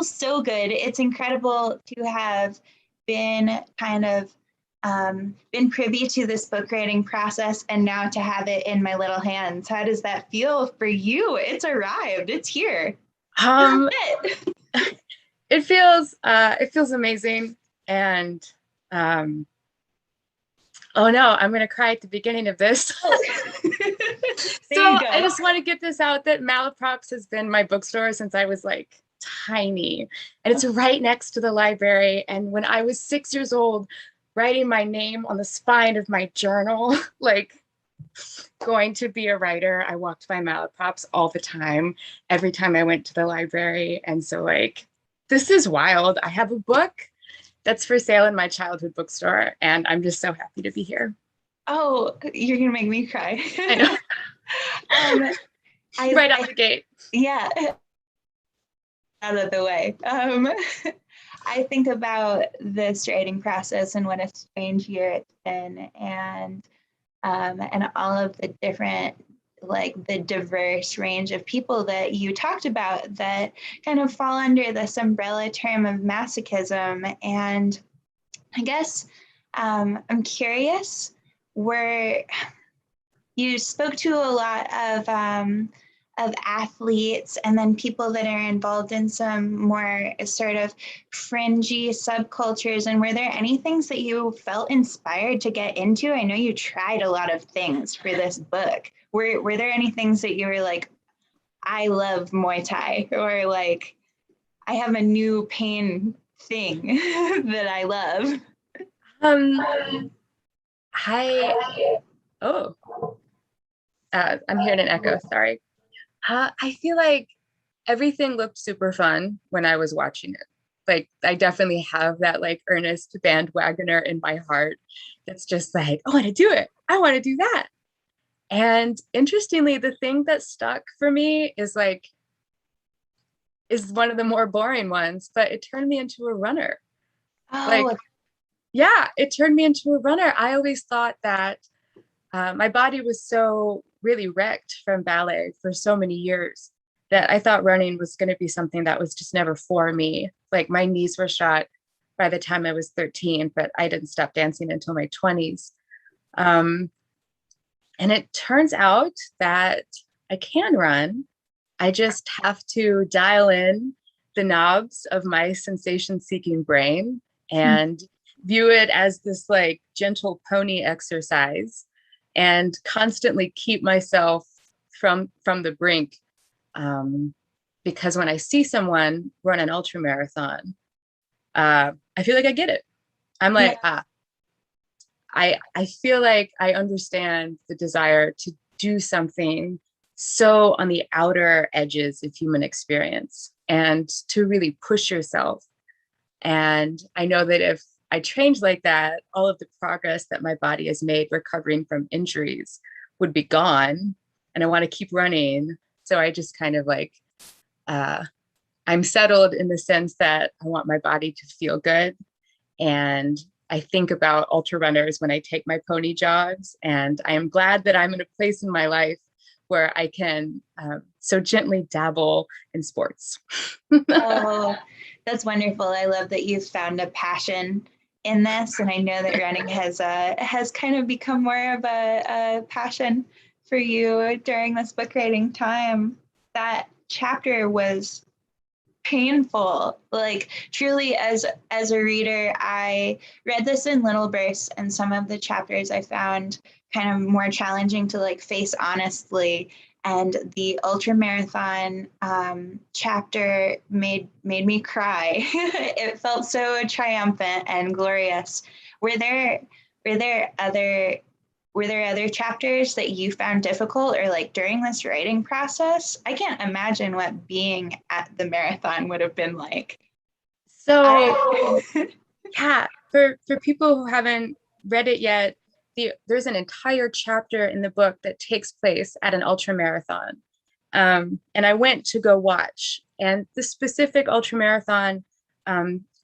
so good. It's incredible to have been kind of been privy to this book writing process and now to have it in my little hands. How does that feel for you? It's arrived. It's here. It feels amazing. And oh no, I'm gonna cry at the beginning of this. So I just want to get this out that Malaprops has been my bookstore since I was like tiny, and it's right next to the library. And when I was 6 years old, writing my name on the spine of my journal, like going to be a writer, I walked by Malaprops all the time, every time I went to the library. And so like, this is wild. I have a book that's for sale in my childhood bookstore, and I'm just so happy to be here. Oh, you're gonna make me cry. I know. Right out the gate. Yeah. Out of the way. I think about this writing process and what a strange year it's been, and all of the different, like the diverse range of people that you talked about that kind of fall under this umbrella term of masochism. And I guess I'm curious, where you spoke to a lot of athletes and then people that are involved in some more sort of fringy subcultures. And were there any things that you felt inspired to get into? I know you tried a lot of things for this book. Were there any things that you were like, I love Muay Thai, or like, I have a new pain thing that I love? I'm hearing an echo, sorry. I feel like everything looked super fun when I was watching it. Like, I definitely have that like earnest bandwagoner in my heart that's just like, I want to do it. I want to do that. And interestingly, the thing that stuck for me is one of the more boring ones, but it turned me into a runner. Oh. Like, yeah, it turned me into a runner. I always thought that my body was so really wrecked from ballet for so many years that I thought running was going to be something that was just never for me. Like, my knees were shot by the time I was 13, but I didn't stop dancing until my 20s. And it turns out that I can run. I just have to dial in the knobs of my sensation-seeking brain and view it as this like gentle pony exercise, and constantly keep myself from the brink. Because when I see someone run an ultra marathon, I feel like I get it. I'm like, I feel like I understand the desire to do something so on the outer edges of human experience and to really push yourself. And I know that if I trained like that, all of the progress that my body has made recovering from injuries would be gone. And I want to keep running. So I just kind of like, I'm settled in the sense that I want my body to feel good. And I think about ultra runners when I take my pony jogs. And I am glad that I'm in a place in my life where I can so gently dabble in sports. Oh, that's wonderful. I love that you've found a passion in this, and I know that running has kind of become more of a passion for you during this book writing time. That chapter was painful. Like, truly, as a reader, I read this in little bursts, and some of the chapters I found kind of more challenging to like face honestly. And the ultra marathon chapter made me cry. It felt so triumphant and glorious. Were there other chapters that you found difficult, or like during this writing process? I can't imagine what being at the marathon would have been like. So yeah, for people who haven't read it yet, there's an entire chapter in the book that takes place at an ultra marathon. And I went to go watch, and the specific ultra marathon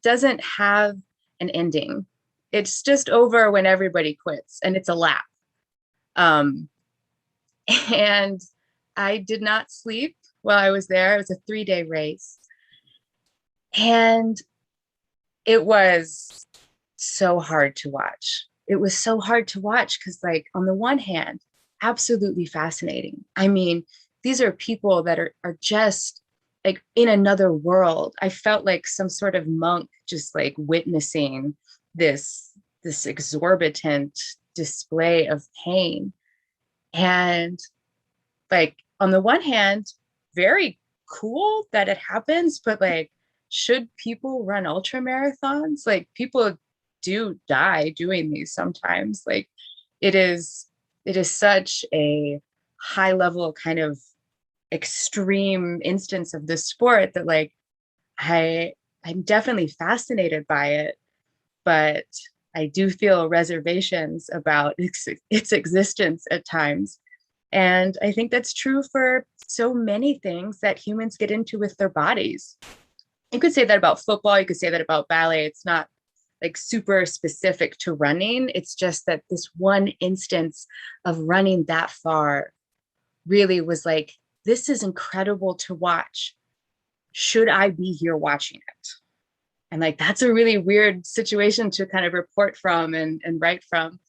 doesn't have an ending. It's just over when everybody quits, and it's a lap. And I did not sleep while I was there. It was a 3-day race. And it was so hard to watch. It was so hard to watch because, like, on the one hand, absolutely fascinating. I mean, these are people that are just like in another world. I felt like some sort of monk just like witnessing this exorbitant display of pain. And like on the one hand, very cool that it happens, but like, should people run ultra marathons? Like, people do die doing these sometimes. Like, it is such a high level kind of extreme instance of this sport that like I'm definitely fascinated by it, but I do feel reservations about its existence at times. And I think that's true for so many things that humans get into with their bodies. You could say that about football, you could say that about ballet. It's not like super specific to running. It's just that this one instance of running that far really was like, this is incredible to watch. Should I be here watching it? And like, that's a really weird situation to kind of report from and write from.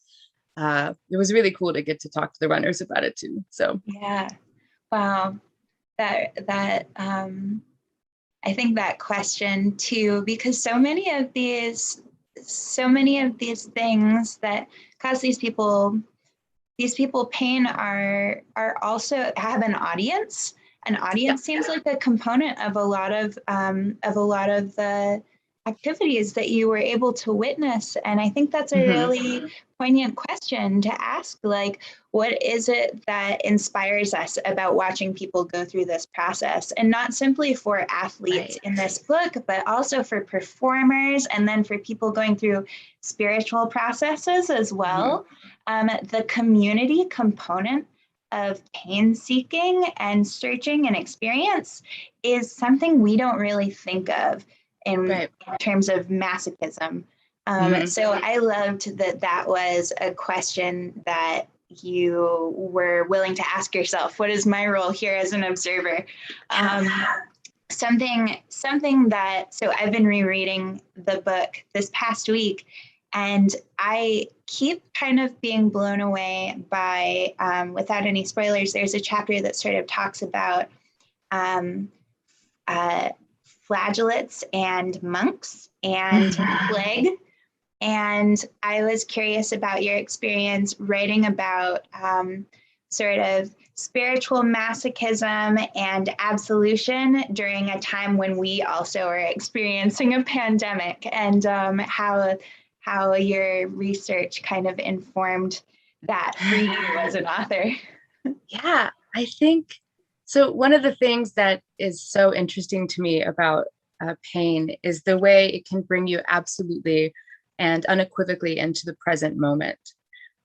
It was really cool to get to talk to the runners about it too. So Yeah, wow, that I think that question too, because so many of these things that cause these people pain are also have an audience. An audience seems like a component of a lot of the activities that you were able to witness. And I think that's a really poignant question to ask, like, what is it that inspires us about watching people go through this process? And not simply for athletes in this book, but also for performers, and then for people going through spiritual processes as well. The community component of pain seeking and searching and experience is something we don't really think of in terms of masochism. So I loved that was a question that you were willing to ask yourself. What is my role here as an observer? Something that, so I've been rereading the book this past week, and I keep kind of being blown away by, without any spoilers, there's a chapter that sort of talks about flagellates and monks and plague. And I was curious about your experience writing about sort of spiritual masochism and absolution during a time when we also are experiencing a pandemic, and how your research kind of informed that for you as an author. Yeah, I think so. One of the things that is so interesting to me about pain is the way it can bring you absolutely and unequivocally into the present moment.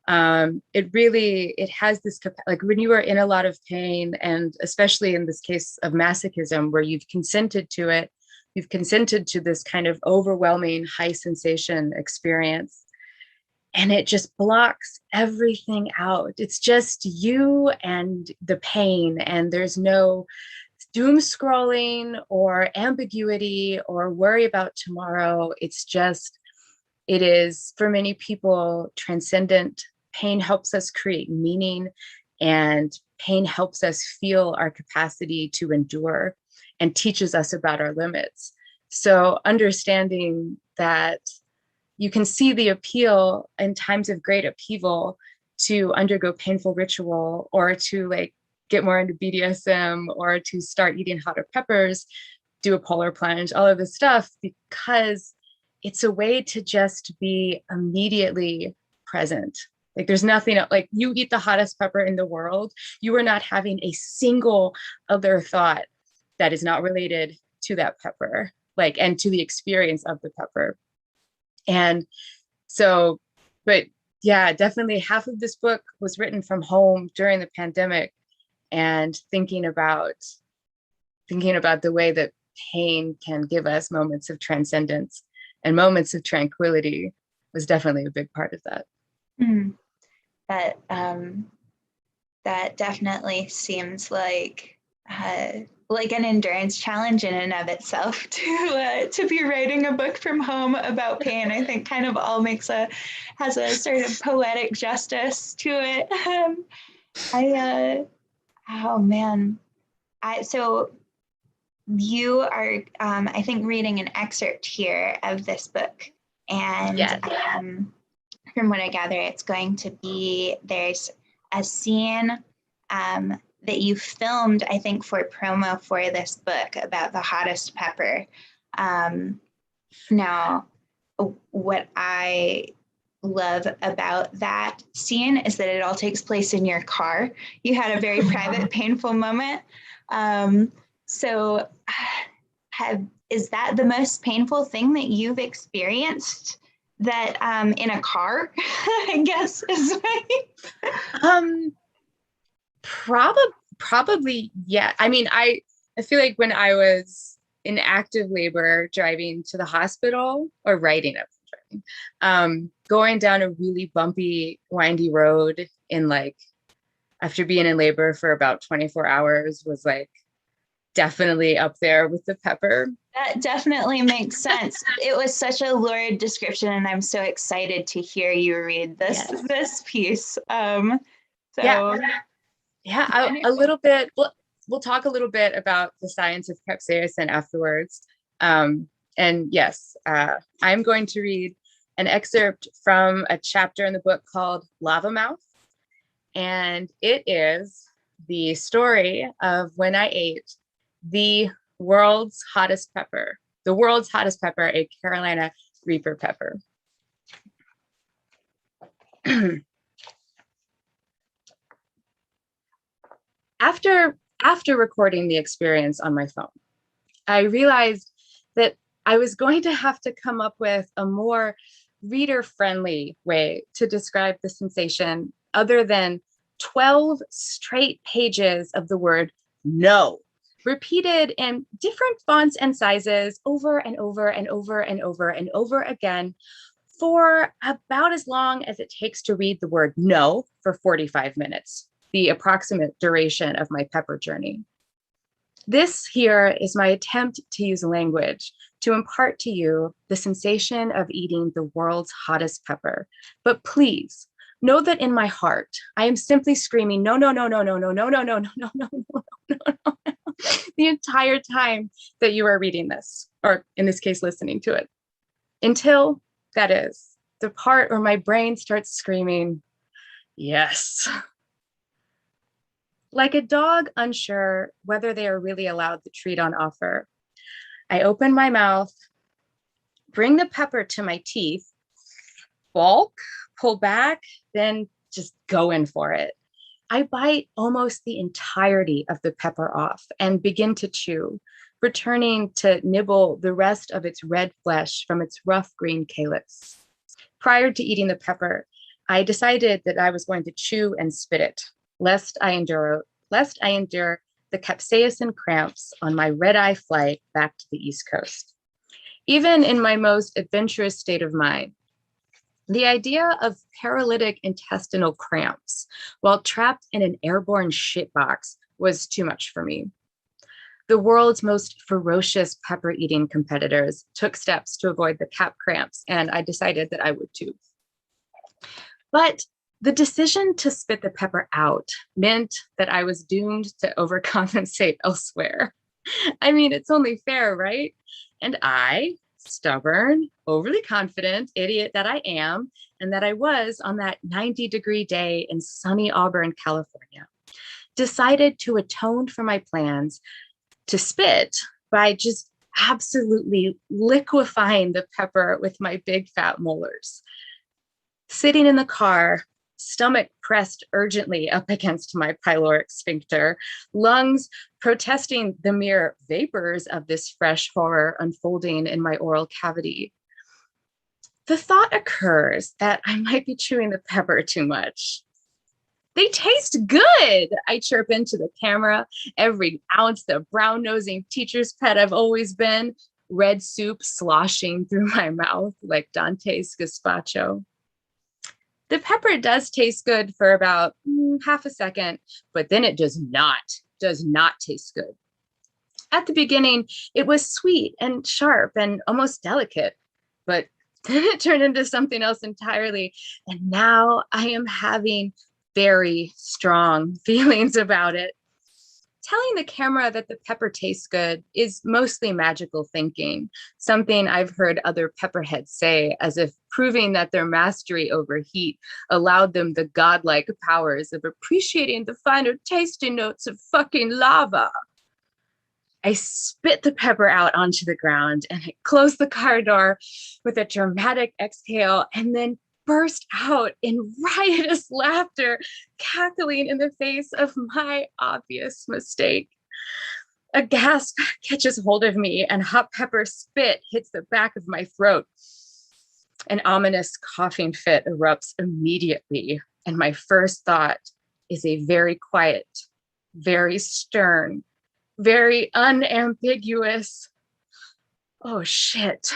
It has this, like when you are in a lot of pain, and especially in this case of masochism, where you've consented to it, you've consented to this kind of overwhelming high sensation experience, and it just blocks everything out. It's just you and the pain, and there's no doom scrolling or ambiguity or worry about tomorrow. It is for many people transcendent. Pain helps us create meaning, and pain helps us feel our capacity to endure and teaches us about our limits. So understanding that you can see the appeal in times of great upheaval to undergo painful ritual, or to like get more into BDSM, or to start eating hotter peppers, do a polar plunge, all of this stuff, because it's a way to just be immediately present. Like there's nothing like you eat the hottest pepper in the world, you are not having a single other thought that is not related to that pepper, like, and to the experience of the pepper. And so, but yeah, definitely half of this book was written from home during the pandemic, and thinking about the way that pain can give us moments of transcendence and moments of tranquility was definitely a big part of that. That definitely seems like like an endurance challenge in and of itself to be writing a book from home about pain. I think kind of all has a sort of poetic justice to it. Oh man, so you are, I think, reading an excerpt here of this book, and Yes. From what I gather, it's going to be, there's a scene that you filmed, I think, for promo for this book about the hottest pepper. Now, what I love about that scene is that it all takes place in your car. You had a very private, painful moment. So is that the most painful thing that you've experienced, that in a car, I guess is Probably, yeah. I mean, I feel like when I was in active labor, driving to the hospital, or going down a really bumpy, windy road after being in labor for about 24 hours was definitely up there with the pepper. That definitely makes sense. It was such a lurid description, and I'm so excited to hear you read this piece. A little bit. We'll talk a little bit about the science of capsaicin afterwards. And yes, I'm going to read an excerpt from a chapter in the book called Lava Mouth. And it is the story of when I ate the world's hottest pepper, a Carolina Reaper pepper. After recording the experience on my phone, I realized that I was going to have to come up with a more reader-friendly way to describe the sensation other than 12 straight pages of the word no, repeated in different fonts and sizes over and over and over and over and over again for about as long as it takes to read the word no for 45 minutes, the approximate duration of my pepper journey. This here is my attempt to use language to impart to you the sensation of eating the world's hottest pepper. But please know that in my heart, I am simply screaming, no, no, no, no, no, no, no, no, no, no, no, no, no, no, no, the entire time that you are reading this, or in this case, listening to it, until that is the part where my brain starts screaming, yes. Like a dog unsure whether they are really allowed the treat on offer, I open my mouth, bring the pepper to my teeth, bulk, pull back, then just go in for it. I bite almost the entirety of the pepper off and begin to chew, returning to nibble the rest of its red flesh from its rough green calyx. Prior to eating the pepper, I decided that I was going to chew and spit it, lest I endure the capsaicin cramps on my red-eye flight back to the East Coast. Even in my most adventurous state of mind, the idea of paralytic intestinal cramps while trapped in an airborne shitbox was too much for me. The world's most ferocious pepper-eating competitors took steps to avoid the cap cramps, and I decided that I would too. But the decision to spit the pepper out meant that I was doomed to overcompensate elsewhere. I mean, it's only fair, right? And I, stubborn, overly confident idiot that I am, and that I was on that 90-degree day in sunny Auburn, California, decided to atone for my plans to spit by just absolutely liquefying the pepper with my big fat molars. Sitting in the car, stomach pressed urgently up against my pyloric sphincter, lungs protesting the mere vapors of this fresh horror unfolding in my oral cavity. The thought occurs that I might be chewing the pepper too much. They taste good, I chirp into the camera, every ounce the brown-nosing teacher's pet I've always been, red soup sloshing through my mouth like Dante's gazpacho. The pepper does taste good for about half a second, but then it does not taste good. At the beginning, it was sweet and sharp and almost delicate, but then it turned into something else entirely. And now I am having very strong feelings about it. Telling the camera that the pepper tastes good is mostly magical thinking, something I've heard other pepperheads say, as if proving that their mastery over heat allowed them the godlike powers of appreciating the finer tasting notes of fucking lava. I spit the pepper out onto the ground and I closed the car door with a dramatic exhale and then burst out in riotous laughter, cackling in the face of my obvious mistake. A gasp catches hold of me and hot pepper spit hits the back of my throat. An ominous coughing fit erupts immediately, and my first thought is a very quiet, very stern, very unambiguous, oh shit.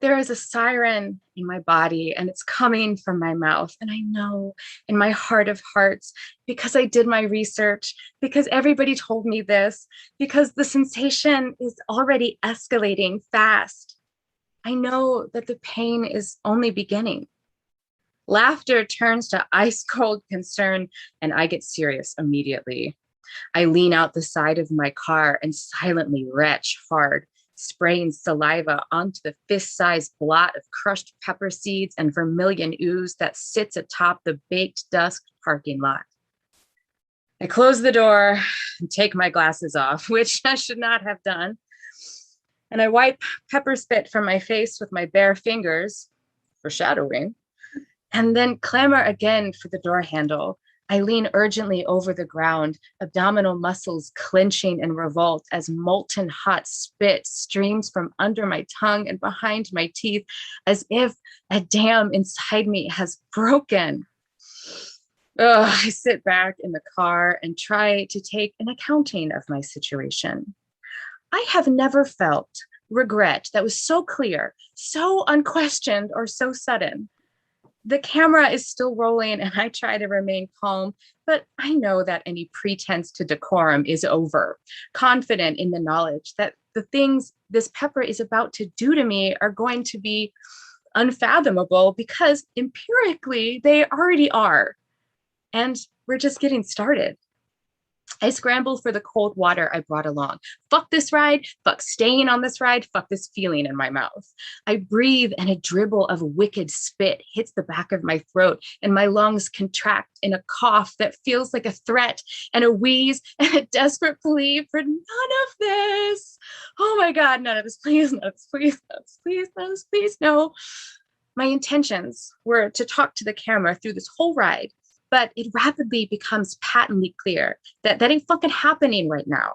There is a siren in my body and it's coming from my mouth. And I know in my heart of hearts, because I did my research, because everybody told me this, because the sensation is already escalating fast, I know that the pain is only beginning. Laughter turns to ice cold concern and I get serious immediately. I lean out the side of my car and silently retch hard, spraying saliva onto the fist-sized blot of crushed pepper seeds and vermilion ooze that sits atop the baked dusk parking lot. I close the door and take my glasses off, which I should not have done. And I wipe pepper spit from my face with my bare fingers, foreshadowing, and then clamor again for the door handle. I lean urgently over the ground, abdominal muscles clenching in revolt as molten hot spit streams from under my tongue and behind my teeth, as if a dam inside me has broken. I sit back in the car and try to take an accounting of my situation. I have never felt regret that was so clear, so unquestioned, or so sudden. The camera is still rolling and I try to remain calm, but I know that any pretense to decorum is over, confident in the knowledge that the things this pepper is about to do to me are going to be unfathomable because empirically they already are. And we're just getting started. I scrambled for the cold water I brought along. Fuck this ride, fuck staying on this ride, fuck this feeling in my mouth. I breathe and a dribble of wicked spit hits the back of my throat and my lungs contract in a cough that feels like a threat and a wheeze and a desperate plea for none of this. Oh my God, none of this, please, none of this, please, none of this, please, none of this, please, no. My intentions were to talk to the camera through this whole ride, but it rapidly becomes patently clear that that ain't fucking happening right now.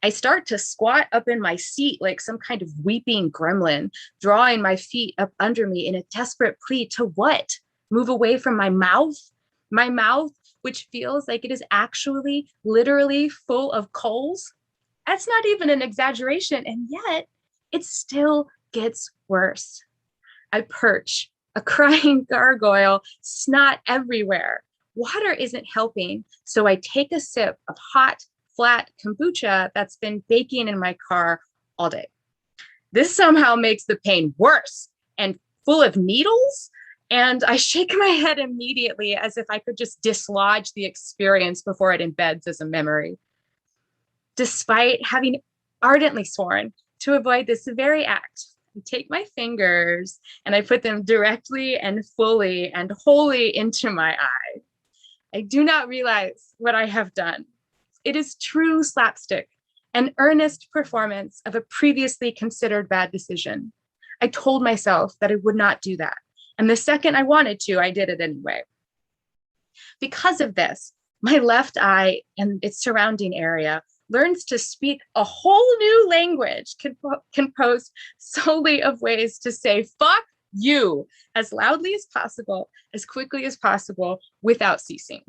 I start to squat up in my seat like some kind of weeping gremlin, drawing my feet up under me in a desperate plea to what? Move away from my mouth, which feels like it is actually literally full of coals. That's not even an exaggeration, and yet it still gets worse. I perch, a crying gargoyle, snot everywhere. Water isn't helping, so I take a sip of hot, flat kombucha that's been baking in my car all day. This somehow makes the pain worse and full of needles, and I shake my head immediately as if I could just dislodge the experience before it embeds as a memory. Despite having ardently sworn to avoid this very act, I take my fingers and I put them directly and fully and wholly into my eye. I do not realize what I have done. It is true slapstick, an earnest performance of a previously considered bad decision. I told myself that I would not do that. And the second I wanted to, I did it anyway. Because of this, my left eye and its surrounding area learns to speak a whole new language composed solely of ways to say, fuck you, as loudly as possible, as quickly as possible, without ceasing.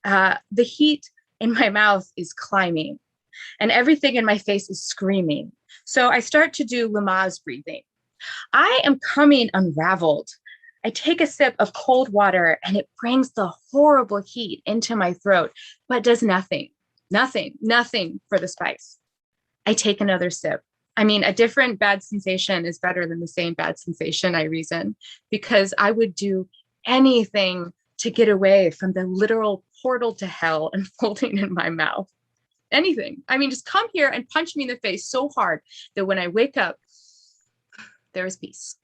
The heat in my mouth is climbing, and everything in my face is screaming. So I start to do Lamaze breathing. I am coming unraveled. I take a sip of cold water, and it brings the horrible heat into my throat, but does nothing. nothing for the spice. I take another sip. I mean, a different bad sensation is better than the same bad sensation, I reason, because I would do anything to get away from the literal portal to hell unfolding in my mouth. Anything. I mean, just come here and punch me in the face so hard that when I wake up, there is peace.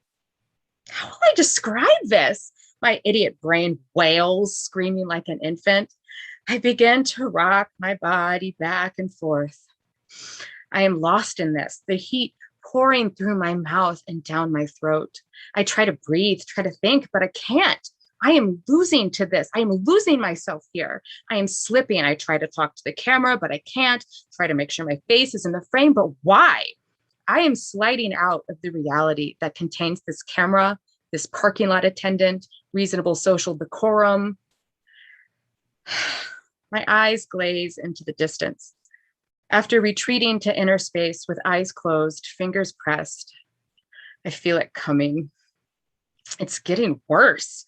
How will I describe this? My idiot brain wails, screaming like an infant. I begin to rock my body back and forth. I am lost in this, the heat pouring through my mouth and down my throat. I try to breathe, try to think, but I can't. I am losing to this. I am losing myself here. I am slipping. I try to talk to the camera, but I can't. Try to make sure my face is in the frame, but why? I am sliding out of the reality that contains this camera, this parking lot attendant, reasonable social decorum. My eyes glaze into the distance. After retreating to inner space with eyes closed, fingers pressed, I feel it coming. It's getting worse.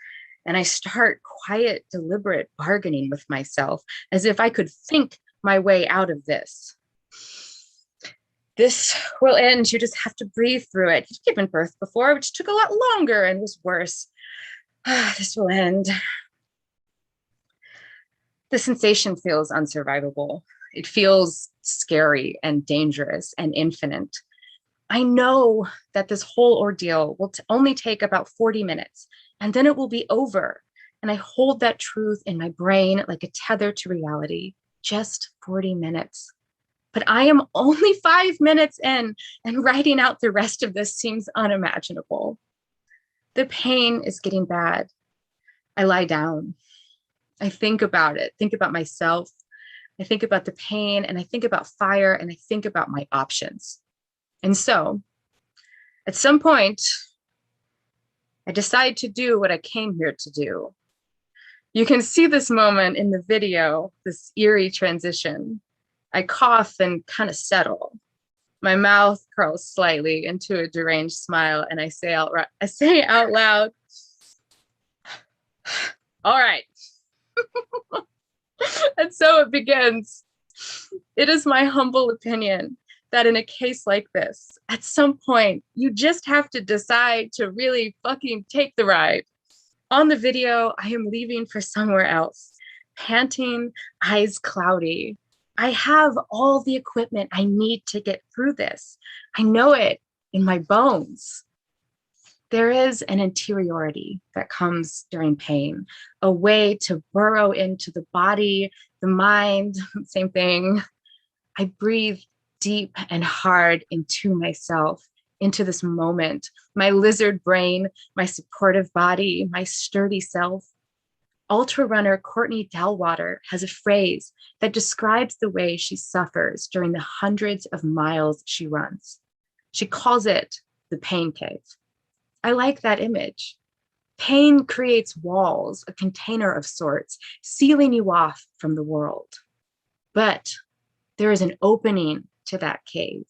And I start quiet, deliberate bargaining with myself as if I could think my way out of this. This will end. You just have to breathe through it. You've given birth before, which took a lot longer and was worse. This will end. The sensation feels unsurvivable. It feels scary and dangerous and infinite. I know that this whole ordeal will only take about 40 minutes, and then it will be over. And I hold that truth in my brain like a tether to reality, just 40 minutes. But I am only 5 minutes in, and writing out the rest of this seems unimaginable. The pain is getting bad. I lie down. I think about it, think about myself. I think about the pain, and I think about fire, and I think about my options. And so at some point, I decide to do what I came here to do. You can see this moment in the video, this eerie transition. I cough and kind of settle. My mouth curls slightly into a deranged smile, and I say out loud, all right. And so it begins. It is my humble opinion that in a case like this, at some point, you just have to decide to really fucking take the ride. On the video, I am leaving for somewhere else, panting, eyes cloudy. I have all the equipment I need to get through this. I know it in my bones. There is an interiority that comes during pain, a way to burrow into the body, the mind, same thing. I breathe deep and hard into myself, into this moment, my lizard brain, my supportive body, my sturdy self. Ultra runner Courtney Dalwater has a phrase that describes the way she suffers during the hundreds of miles she runs. She calls it the pain cave. I like that image. Pain creates walls, a container of sorts, sealing you off from the world. But there is an opening to that cave,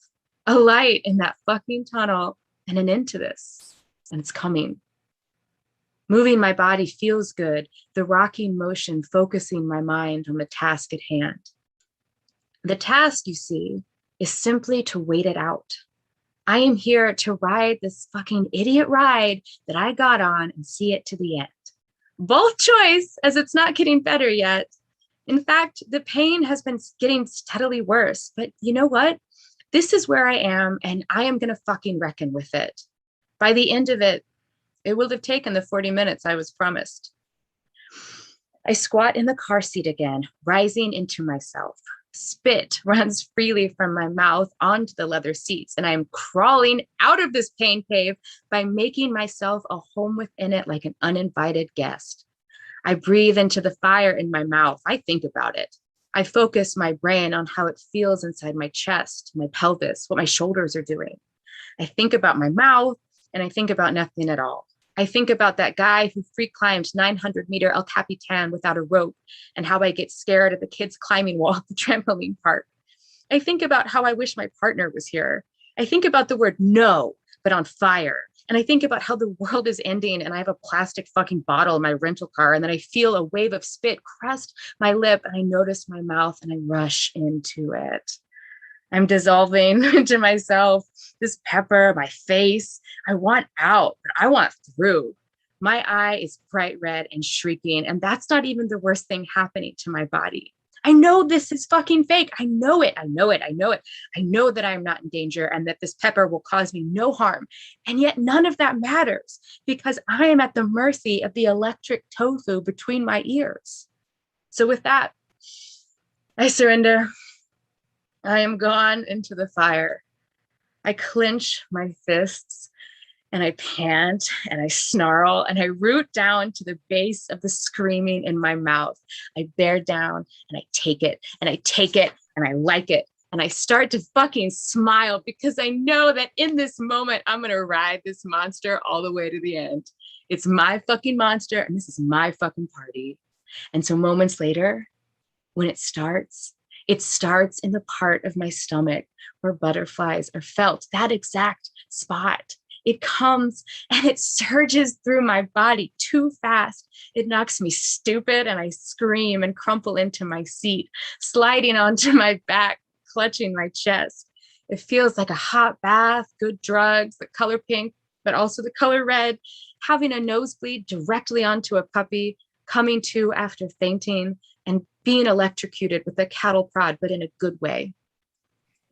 a light in that fucking tunnel, and an end to this, and it's coming. Moving my body feels good, the rocking motion focusing my mind on the task at hand. The task, you see, is simply to wait it out. I am here to ride this fucking idiot ride that I got on and see it to the end. Both choice, as it's not getting better yet. In fact, the pain has been getting steadily worse, but you know what? This is where I am, and I am gonna fucking reckon with it. By the end of it, it will have taken the 40 minutes I was promised. I squat in the car seat again, rising into myself. Spit runs freely from my mouth onto the leather seats, and I am crawling out of this pain cave by making myself a home within it like an uninvited guest. I breathe into the fire in my mouth. I think about it. I focus my brain on how it feels inside my chest, my pelvis, what my shoulders are doing. I think about my mouth, and I think about nothing at all. I think about that guy who free climbed 900-meter El Capitan without a rope, and how I get scared at the kids climbing wall at the trampoline park. I think about how I wish my partner was here. I think about the word no, but on fire, And I think about how the world is ending and I have a plastic fucking bottle in my rental car. And then I feel a wave of spit crust my lip and I notice my mouth and I rush into it. I'm dissolving into myself, this pepper, my face. I want out, but I want through. My eye is bright red and shrieking. And that's not even the worst thing happening to my body. I know this is fucking fake. I know it. I know it. I know it. I know that I am not in danger and that this pepper will cause me no harm. And yet none of that matters because I am at the mercy of the electric tofu between my ears. So with that, I surrender. I am gone into the fire. I clench my fists and I pant and I snarl and I root down to the base of the screaming in my mouth. I bear down and I take it and I take it and I like it. And I start to fucking smile because I know that in this moment, I'm going to ride this monster all the way to the end. It's my fucking monster and this is my fucking party. And so moments later, when it starts in the part of my stomach where butterflies are felt, that exact spot. It comes and it surges through my body too fast. It knocks me stupid and I scream and crumple into my seat, sliding onto my back, clutching my chest. It feels like a hot bath, good drugs, the color pink, but also the color red, having a nosebleed directly onto a puppy, coming to after fainting, and being electrocuted with a cattle prod, but in a good way.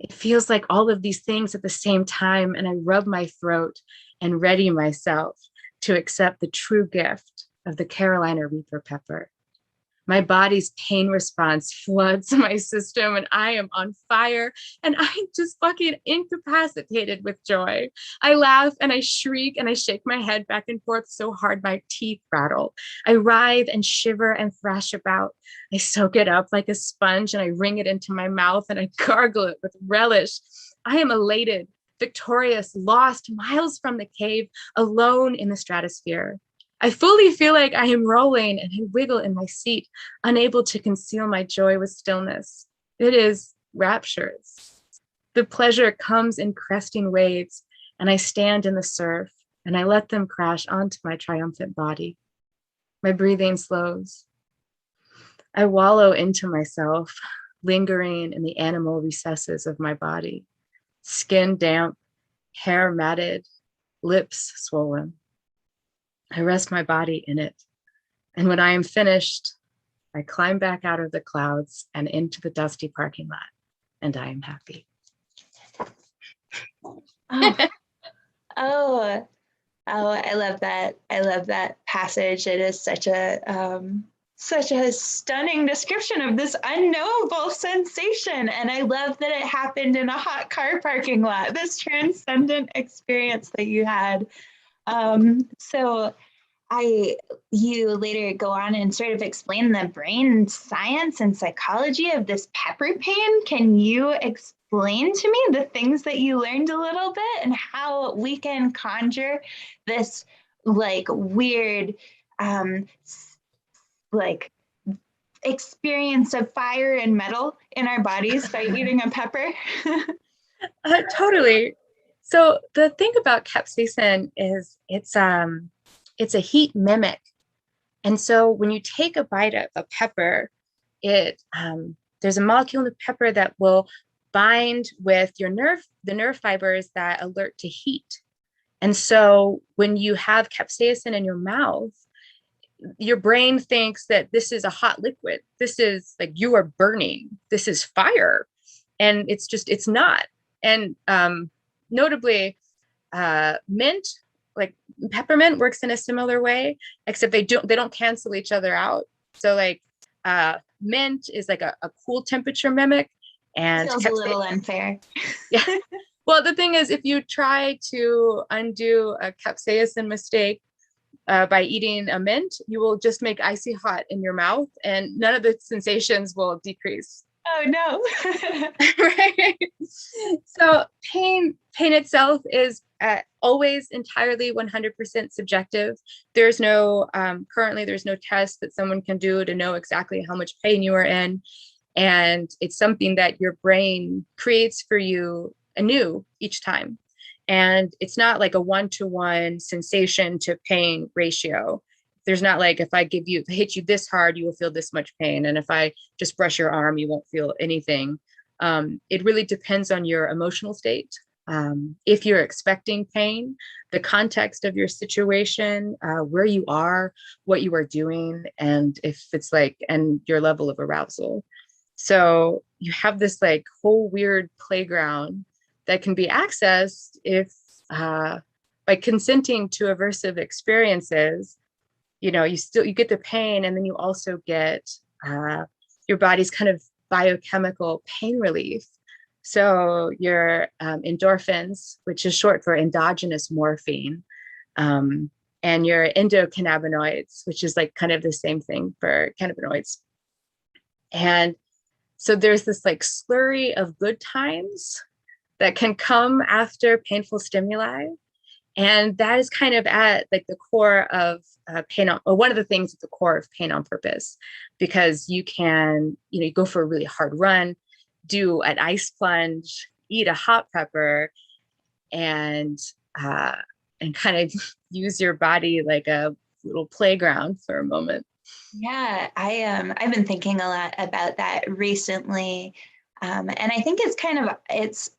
It feels like all of these things at the same time, and I rub my throat and ready myself to accept the true gift of the Carolina Reaper pepper. My body's pain response floods my system and I am on fire and I'm just fucking incapacitated with joy. I laugh and I shriek and I shake my head back and forth so hard my teeth rattle. I writhe and shiver and thrash about. I soak it up like a sponge and I wring it into my mouth and I gargle it with relish. I am elated, victorious, lost miles from the cave, alone in the stratosphere. I fully feel like I am rolling and I wiggle in my seat, unable to conceal my joy with stillness. It is rapturous. The pleasure comes in cresting waves and I stand in the surf and I let them crash onto my triumphant body. My breathing slows. I wallow into myself, lingering in the animal recesses of my body, skin damp, hair matted, lips swollen. I rest my body in it. And when I am finished, I climb back out of the clouds and into the dusty parking lot, and I am happy. Oh, oh, I love that. I love that passage. It is such a stunning description of this unknowable sensation. And I love that it happened in a hot car parking lot, this transcendent experience that you had. So you later go on and sort of explain the brain science and psychology of this pepper pain. Can you explain to me the things that you learned a little bit and how we can conjure this like weird, like experience of fire and metal in our bodies by eating a pepper? Totally. So the thing about capsaicin is it's a heat mimic. And so when you take a bite of a pepper, there's a molecule in the pepper that will bind with the nerve fibers that alert to heat. And so when you have capsaicin in your mouth, your brain thinks that this is a hot liquid. This is like you are burning. This is fire. And it's not. And notably, mint, like peppermint, works in a similar way, except they don't cancel each other out. So like mint is like a cool temperature mimic, and feels a little unfair. Yeah. Well, the thing is, if you try to undo a capsaicin mistake by eating a mint, you will just make icy hot in your mouth, and none of the sensations will decrease. Oh no. Right. So pain itself is always entirely 100% subjective. There's no currently there's no test that someone can do to know exactly how much pain you are in, and it's something that your brain creates for you anew each time. And it's not like a one-to-one sensation to pain ratio. There's not like, if I hit you this hard, you will feel this much pain. And if I just brush your arm, you won't feel anything. It really depends on your emotional state. If you're expecting pain, the context of your situation, where you are, what you are doing, and if it's like, and your level of arousal. So you have this like whole weird playground that can be accessed if by consenting to aversive experiences. You know, you get the pain, and then you also get your body's kind of biochemical pain relief. So your endorphins, which is short for endogenous morphine, and your endocannabinoids, which is like kind of the same thing for cannabinoids. And so there's this like slurry of good times that can come after painful stimuli. And that is kind of at like the core of or one of the things at the core of pain on purpose, because you can, you go for a really hard run, do an ice plunge, eat a hot pepper, and kind of use your body like a little playground for a moment. Yeah, I've been thinking a lot about that recently. And I think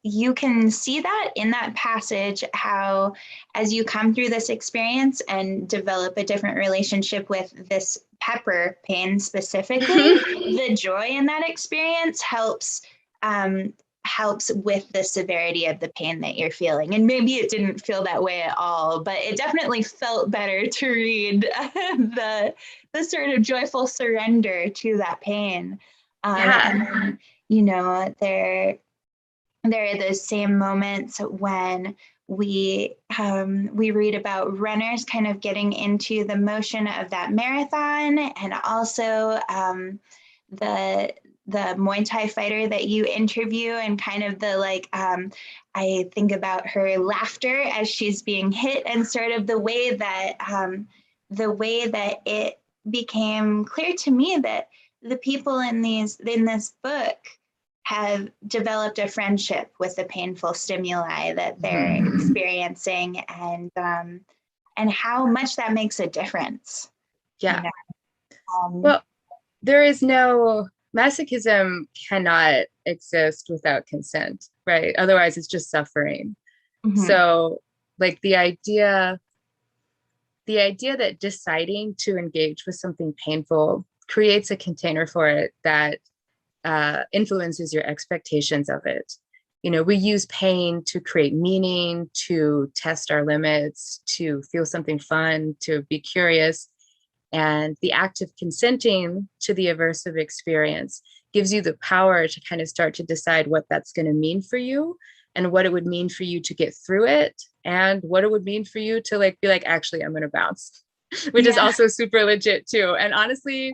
you can see that in that passage, how as you come through this experience and develop a different relationship with this pepper pain specifically, the joy in that experience helps with the severity of the pain that you're feeling. And maybe it didn't feel that way at all, but it definitely felt better to read the sort of joyful surrender to that pain. And there are those same moments when we read about runners kind of getting into the motion of that marathon, and also the Muay Thai fighter that you interview, and kind of the like, I think about her laughter as she's being hit, and sort of the way that it became clear to me that the people in this book have developed a friendship with the painful stimuli that they're experiencing, and how much that makes a difference. Yeah. Well, there is no masochism cannot exist without consent, right? Otherwise, it's just suffering. So, like the idea that deciding to engage with something painful creates a container for it that influences your expectations of it. We use pain to create meaning, to test our limits, to feel something fun, to be curious. And the act of consenting to the aversive experience gives you the power to kind of start to decide what that's going to mean for you, and what it would mean for you to get through it, and what it would mean for you to like be like, actually, I'm going to bounce, which is also super legit too. And honestly,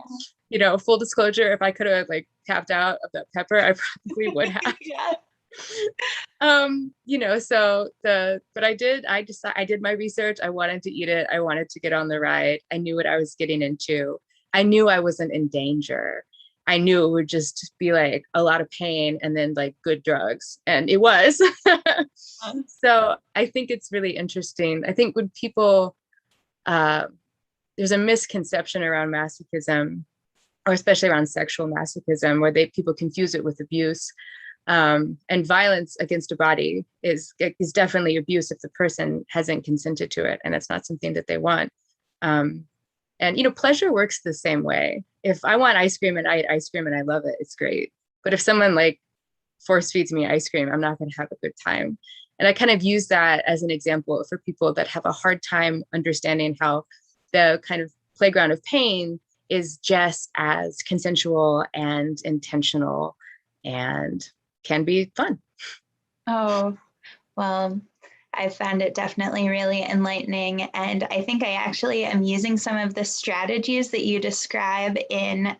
full disclosure, if I could have like tapped out of that pepper, I probably would have. But I did my research. I wanted to eat it. I wanted to get on the ride. I knew what I was getting into. I knew I wasn't in danger. I knew it would just be like a lot of pain and then like good drugs. And it was. So I think it's really interesting. I think when people, there's a misconception around masochism, or especially around sexual masochism, where people confuse it with abuse. And violence against a body is definitely abuse if the person hasn't consented to it and it's not something that they want. And pleasure works the same way. If I want ice cream and I eat ice cream and I love it, it's great. But if someone like force feeds me ice cream, I'm not going to have a good time. And I kind of use that as an example for people that have a hard time understanding how the kind of playground of pain is just as consensual and intentional and can be fun. Oh, well, I found it definitely really enlightening. And I think I actually am using some of the strategies that you describe in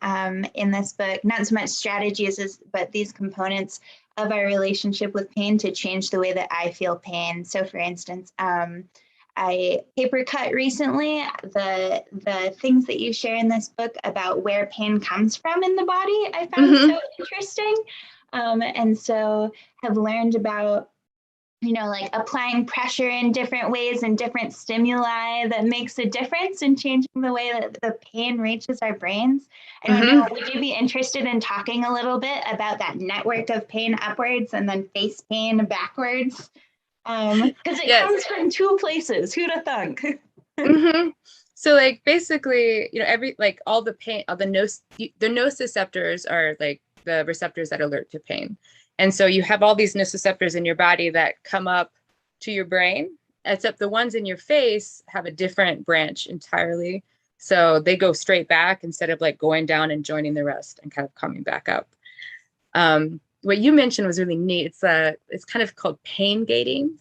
this book, not so much strategies, but these components of our relationship with pain to change the way that I feel pain. So for instance, I paper cut recently the things that you share in this book about where pain comes from in the body. I found so interesting. And so have learned about like applying pressure in different ways and different stimuli that makes a difference in changing the way that the pain reaches our brains. I don't know, would you be interested in talking a little bit about that network of pain upwards and then face pain backwards? Because it comes from two places. Who'd have thunk? So like basically, every like all the pain, all the nociceptors are like the receptors that alert to pain. And so you have all these nociceptors in your body that come up to your brain, except the ones in your face have a different branch entirely. So they go straight back instead of like going down and joining the rest and kind of coming back up. What you mentioned was really neat. It's kind of called pain gating.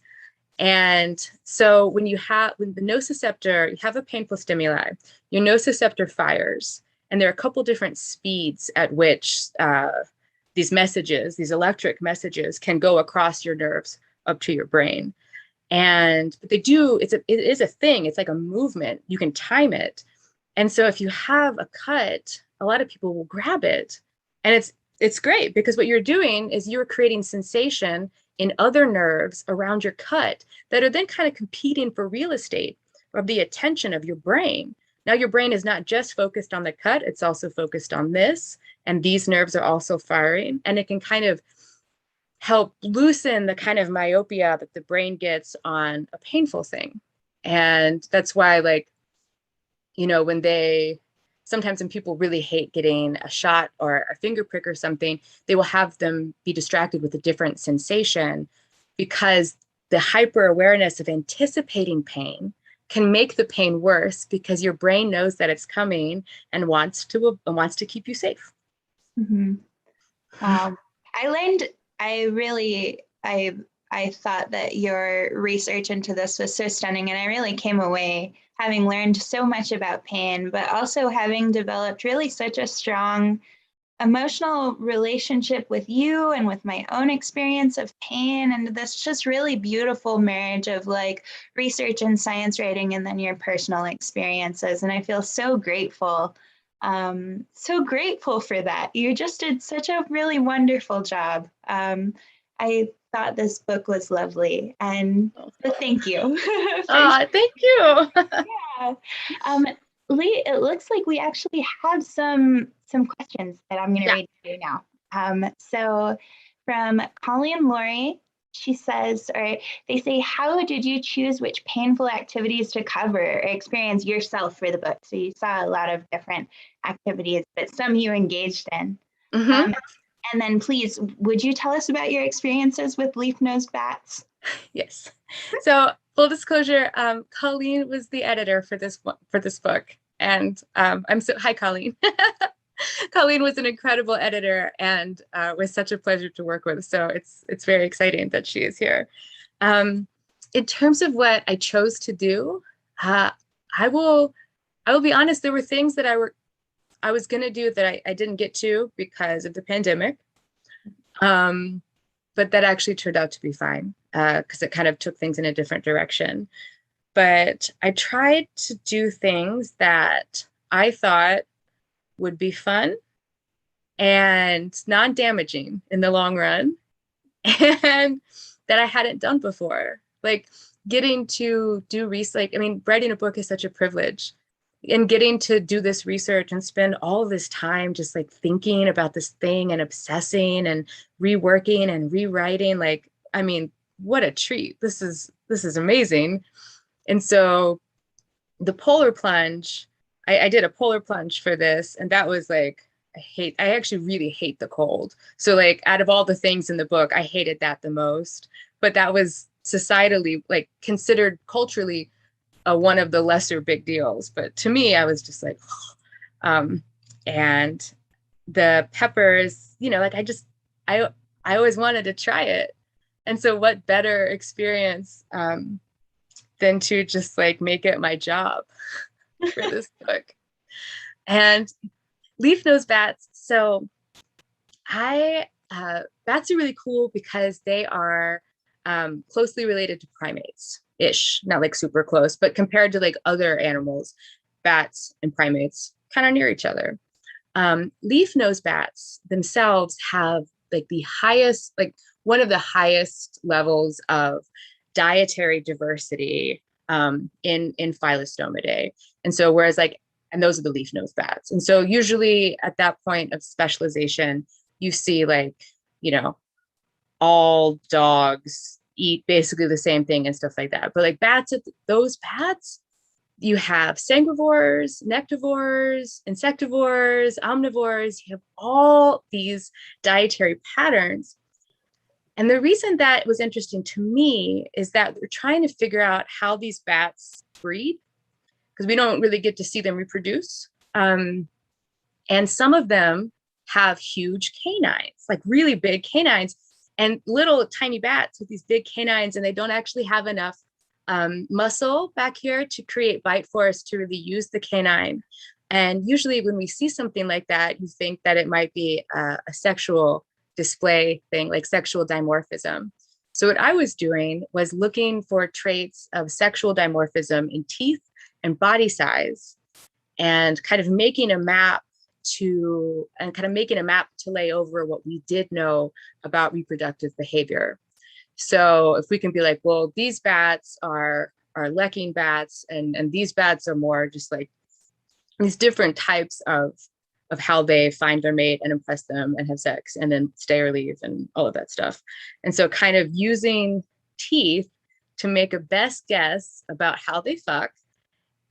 And so when the nociceptor, you have a painful stimuli, your nociceptor fires, and there are a couple different speeds at which these messages, these electric messages, can go across your nerves up to your brain. But it is a thing. It's like a movement. You can time it. And so if you have a cut, a lot of people will grab it. And it's great because what you're doing is you're creating sensation in other nerves around your cut that are then kind of competing for real estate of the attention of your brain. Now your brain is not just focused on the cut, it's also focused on this, and these nerves are also firing, and it can kind of help loosen the kind of myopia that the brain gets on a painful thing. And that's why, like, sometimes when people really hate getting a shot or a finger prick or something, they will have them be distracted with a different sensation, because the hyper awareness of anticipating pain can make the pain worse because your brain knows that it's coming and wants to keep you safe. I thought that your research into this was so stunning, and I really came away having learned so much about pain, but also having developed really such a strong emotional relationship with you and with my own experience of pain, and this just really beautiful marriage of like research and science writing and then your personal experiences. And I feel so grateful for that. You just did such a really wonderful job. I thought this book was lovely, and thank you. Thank you. Yeah. Leigh, it looks like we actually have some questions that I'm going to read to you now. So from Colleen Laurie, she says, or they say, how did you choose which painful activities to cover or experience yourself for the book? So you saw a lot of different activities, but some you engaged in. And then please, would you tell us about your experiences with leaf-nosed bats? Yes. So full disclosure, Colleen was the editor for this book. And hi, Colleen. Colleen was an incredible editor and was such a pleasure to work with. So it's very exciting that she is here. In terms of what I chose to do, I will be honest, there were things that I was going to do that I didn't get to because of the pandemic. But that actually turned out to be fine because it kind of took things in a different direction. But I tried to do things that I thought would be fun and non-damaging in the long run, and that I hadn't done before. Like getting to do research. I mean, writing a book is such a privilege. And getting to do this research and spend all this time just like thinking about this thing and obsessing and reworking and rewriting, like, I mean, what a treat. This is amazing. And so the polar plunge, I did a polar plunge for this, and that was like, I actually really hate the cold. So like out of all the things in the book, I hated that the most, but that was societally, like, considered culturally one of the lesser big deals. But to me, I was just like, and the peppers, like I always wanted to try it. And so what better experience than to just like make it my job for this book. And leaf-nosed bats. So bats are really cool because they are closely related to primates-ish, not like super close, but compared to like other animals, bats and primates kind of near each other. Leaf-nosed bats themselves have like the highest, like one of the highest levels of dietary diversity in Pilotenkueche. And so whereas like, and those are the leaf-nosed bats. And so usually at that point of specialization, you see like, you know, all dogs eat basically the same thing and stuff like that. But like bats, those bats, you have sanguivores, nectivores, insectivores, omnivores. You have all these dietary patterns. And the reason that was interesting to me is that we're trying to figure out how these bats breed, because we don't really get to see them reproduce. And some of them have huge canines, like really big canines, and little tiny bats with these big canines, and they don't actually have enough muscle back here to create bite force to really use the canine. And usually when we see something like that, you think that it might be a sexual display thing, like sexual dimorphism. So what I was doing was looking for traits of sexual dimorphism in teeth and body size, and kind of making a map to lay over what we did know about reproductive behavior. So if we can be like, well, these bats are lecking bats, and these bats are more just like these different types of how they find their mate and impress them and have sex and then stay or leave and all of that stuff. And so kind of using teeth to make a best guess about how they fuck,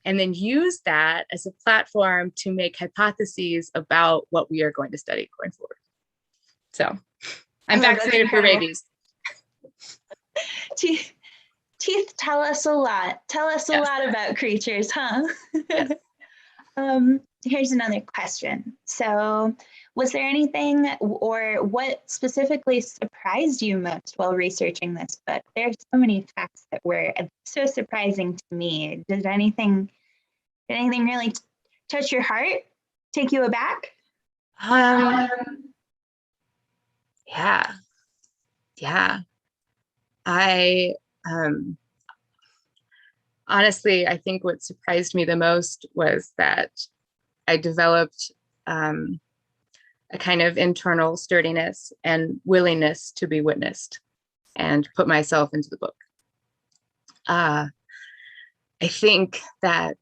and then use that as a platform to make hypotheses about what we are going to study going forward. So I'm vaccinated for rabies. Teeth tell us a lot. Tell us a lot about creatures, huh? Yes. Here's another question. So was there anything, or what specifically surprised you most while researching this book? There's so many facts that were so surprising to me. Did anything really touch your heart, take you aback? Yeah. I honestly, I think what surprised me the most was that I developed a kind of internal sturdiness and willingness to be witnessed and put myself into the book. I think that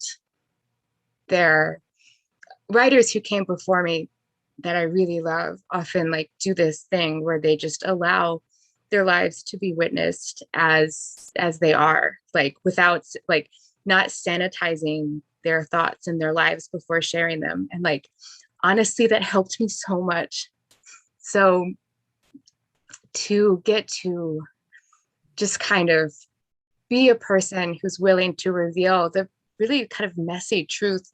there are writers who came before me that I really love often like do this thing where they just allow their lives to be witnessed as they are, like without like not sanitizing their thoughts and their lives before sharing them. And like, honestly, that helped me so much. So to get to just kind of be a person who's willing to reveal the really kind of messy truth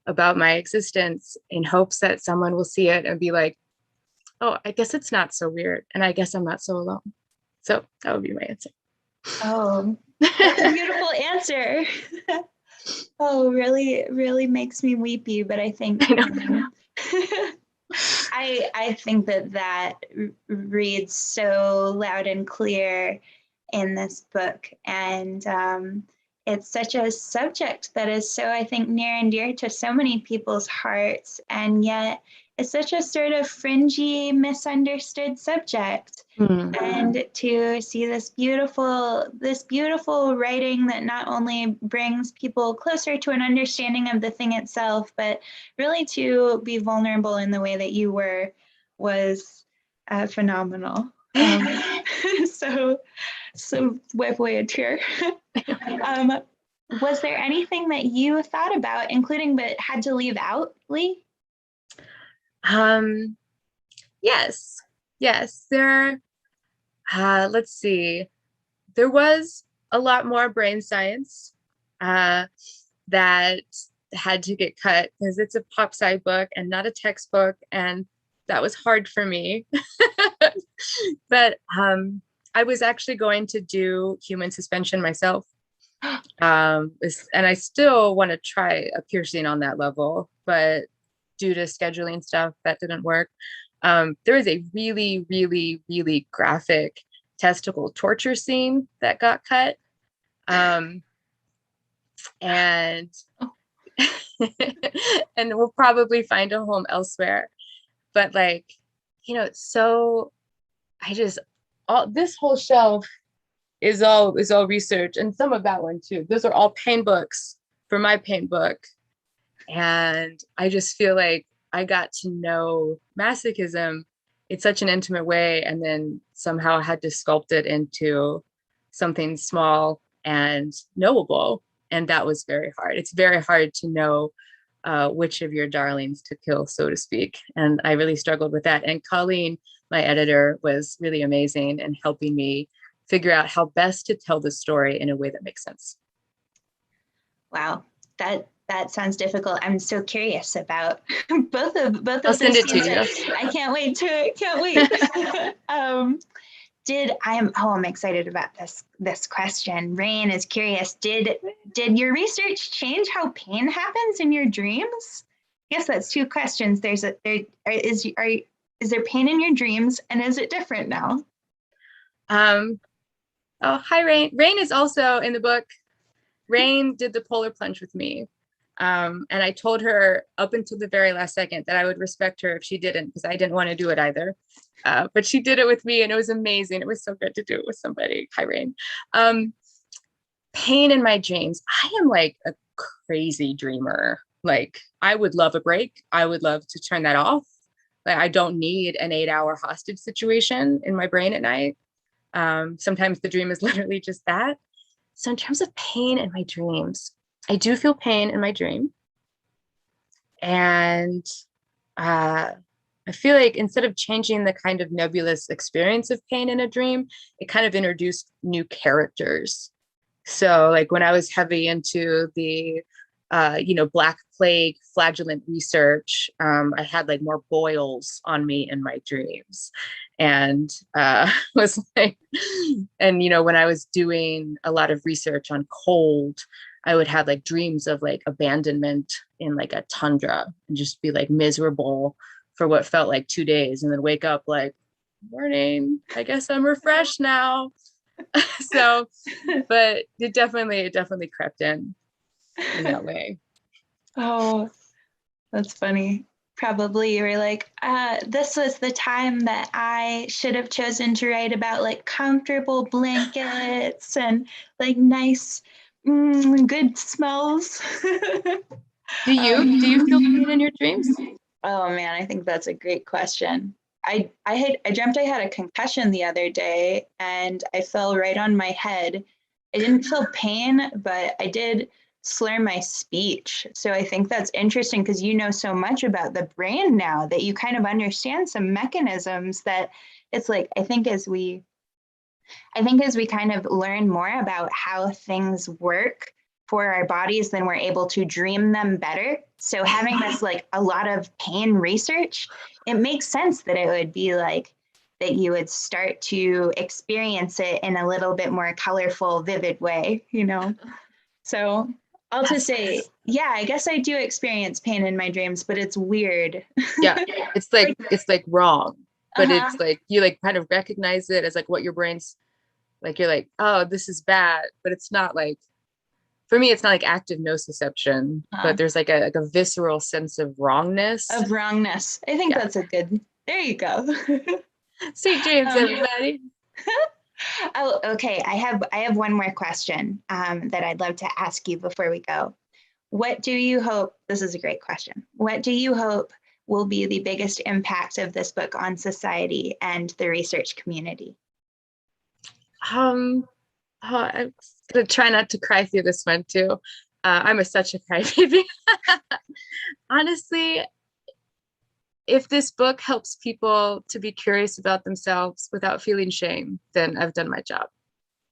about my existence in hopes that someone will see it and be like, oh, I guess it's not so weird. And I guess I'm not so alone. So that would be my answer. Oh, that's a beautiful answer. Oh, really makes me weepy, but I think I think that reads so loud and clear in this book, and it's such a subject that is so, I think, near and dear to so many people's hearts, and yet it's such a sort of fringy, misunderstood subject. And to see this beautiful writing that not only brings people closer to an understanding of the thing itself, but really to be vulnerable in the way that you were, was phenomenal. So wipe away a tear. Was there anything that you thought about including but had to leave out, Leigh? Yes, there. Let's see. There was a lot more brain science that had to get cut because it's a pop sci book and not a textbook, and that was hard for me. But I was actually going to do human suspension myself, and I still want to try a piercing on that level, but due to scheduling stuff, that didn't work. There is a really graphic testicle torture scene that got cut. And and we'll probably find a home elsewhere. But like, so I just all this whole shelf is all research, and some of that one too. Those are all pain books for my pain book. And I just feel like I got to know masochism in such an intimate way, and then somehow had to sculpt it into something small and knowable. And that was very hard. It's very hard to know which of your darlings to kill, so to speak. And I really struggled with that. And Colleen, my editor, was really amazing in helping me figure out how best to tell the story in a way that makes sense. Wow, that sounds difficult. I'm so curious about both of I'll send it to you. I can't wait. I'm excited about this question. Rain is curious. Did your research change how pain happens in your dreams? Yes, that's two questions. Is there pain in your dreams, and is it different now? Oh, hi, Rain. Rain is also in the book. Rain did the polar plunge with me. And I told her up until the very last second that I would respect her if she didn't, because I didn't want to do it either. But she did it with me, and it was amazing. It was so good to do it with somebody. Hi, Rain. Pain in my dreams. I am like a crazy dreamer. Like, I would love a break. I would love to turn that off. Like, I don't need an 8-hour hostage situation in my brain at night. Sometimes the dream is literally just that. So in terms of pain in my dreams, I do feel pain in my dream. And I feel like instead of changing the kind of nebulous experience of pain in a dream, it kind of introduced new characters. So like when I was heavy into the, Black Plague flagellant research, I had like more boils on me in my dreams. And was like, and when I was doing a lot of research on cold, I would have like dreams of like abandonment in like a tundra and just be like miserable for what felt like 2 days, and then wake up like, morning, I guess I'm refreshed now. So, but it definitely crept in that way. Oh, that's funny. Probably you were like, this was the time that I should have chosen to write about like comfortable blankets and like nice, good smells. Do you feel pain in your dreams? Oh man, I think that's a great question. I dreamt I had a concussion the other day and I fell right on my head. I didn't feel pain, but I did slur my speech. So I think that's interesting because you know so much about the brain now that you kind of understand some mechanisms that it's like, I think as we kind of learn more about how things work for our bodies, then we're able to dream them better. So having this like a lot of pain research, it makes sense that it would be like that you would start to experience it in a little bit more colorful, vivid way, So I'll just say, yeah, I guess I do experience pain in my dreams, but it's weird. Yeah, it's like wrong, but it's like you like kind of recognize it as like what your brain's like. You're like, oh, this is bad, but it's not like, for me, it's not like active nociception, but there's like a visceral sense of wrongness. I think that's a good, there you go. Sweet dreams, everybody. Oh, okay. I have one more question that I'd love to ask you before we go. What do you hope, this is a great question, what do you hope will be the biggest impact of this book on society and the research community? I'm gonna try not to cry through this one too. I'm such a crybaby. Honestly, if this book helps people to be curious about themselves without feeling shame, then I've done my job.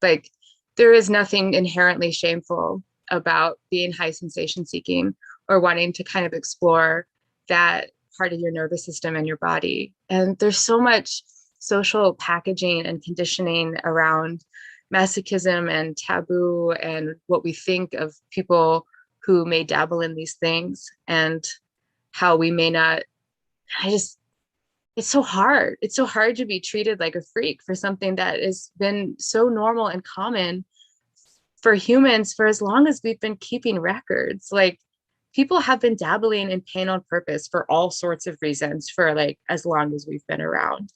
Like, there is nothing inherently shameful about being high sensation seeking or wanting to kind of explore that part of your nervous system and your body. And there's so much social packaging and conditioning around masochism and taboo and what we think of people who may dabble in these things and how we may not. It's so hard. It's so hard to be treated like a freak for something that has been so normal and common for humans for as long as we've been keeping records. Like, people have been dabbling in pain on purpose for all sorts of reasons for like as long as we've been around.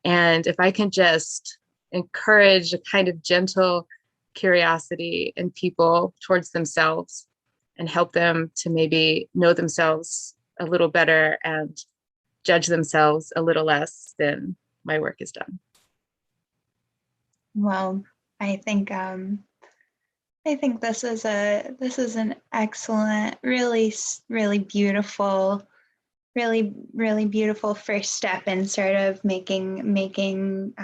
And if I can just encourage a kind of gentle curiosity in people towards themselves and help them to maybe know themselves a little better and judge themselves a little less, then my work is done. Well, I think this is an excellent, really beautiful, really beautiful first step in sort of making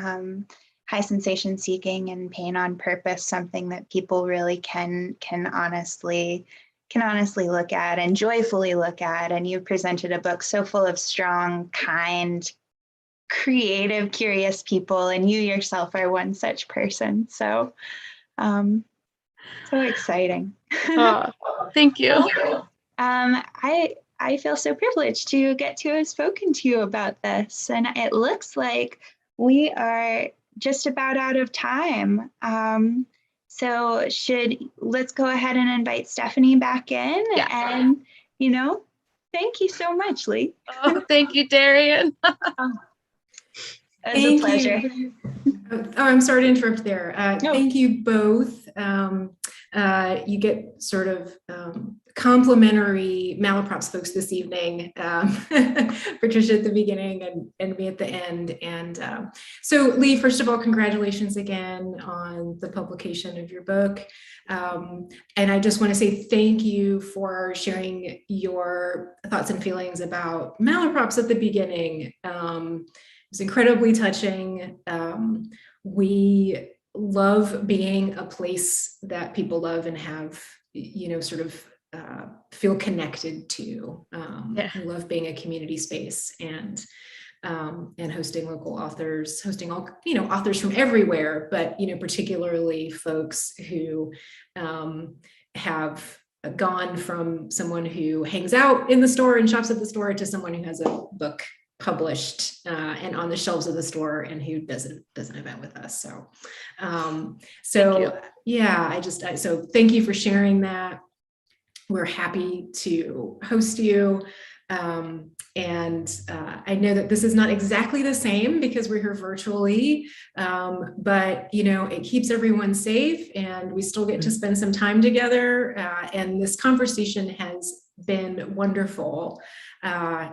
high sensation seeking and pain on purpose something that people really can honestly look at and joyfully look at. And you presented a book so full of strong, kind, creative, curious people, and you yourself are one such person. So so exciting. Oh, thank you. I feel so privileged to get to have spoken to you about this, and it looks like we are just about out of time. So let's go ahead and invite Stephanie back in. Yeah. And, thank you so much, Leigh. Oh, thank you, Darien. It was a pleasure. Oh, I'm sorry to interrupt there. No. Thank you both. You get sort of complimentary Malaprops folks this evening, Patricia at the beginning and me at the end. And so Leigh, first of all, congratulations again on the publication of your book. And I just want to say thank you for sharing your thoughts and feelings about Malaprops at the beginning. It was incredibly touching. We love being a place that people love and have, sort of feel connected to. We love being a community space and hosting local authors, hosting all, authors from everywhere, but, particularly folks who have gone from someone who hangs out in the store and shops at the store to someone who has a book published and on the shelves of the store and who does an event with us. So so thank you for sharing that. We're happy to host you. And I know that this is not exactly the same because we're here virtually, but it keeps everyone safe and we still get to spend some time together. And this conversation has been wonderful. So I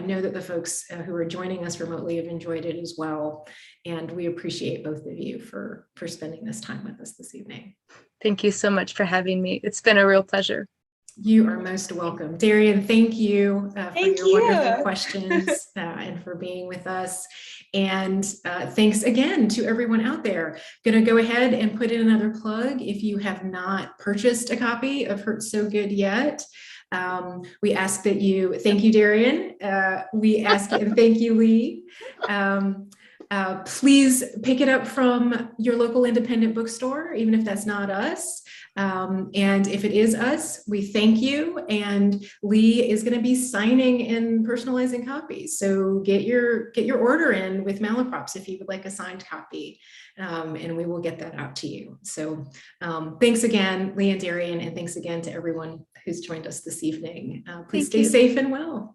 know that the folks who are joining us remotely have enjoyed it as well. And we appreciate both of you for spending this time with us this evening. Thank you so much for having me. It's been a real pleasure. You are most welcome. Darien, thank you for your wonderful questions and for being with us. And thanks again to everyone out there. Going to go ahead and put in another plug. If you have not purchased a copy of Hurts So Good yet, we ask that you, thank you, Darien. We ask and thank you, Leigh. Please pick it up from your local independent bookstore, even if that's not us. And if it is us, we thank you. And Leigh is going to be signing and personalizing copies. So get your order in with Malaprops if you would like a signed copy, and we will get that out to you. So thanks again, Leigh and Darien, and thanks again to everyone who's joined us this evening. Please stay safe and well.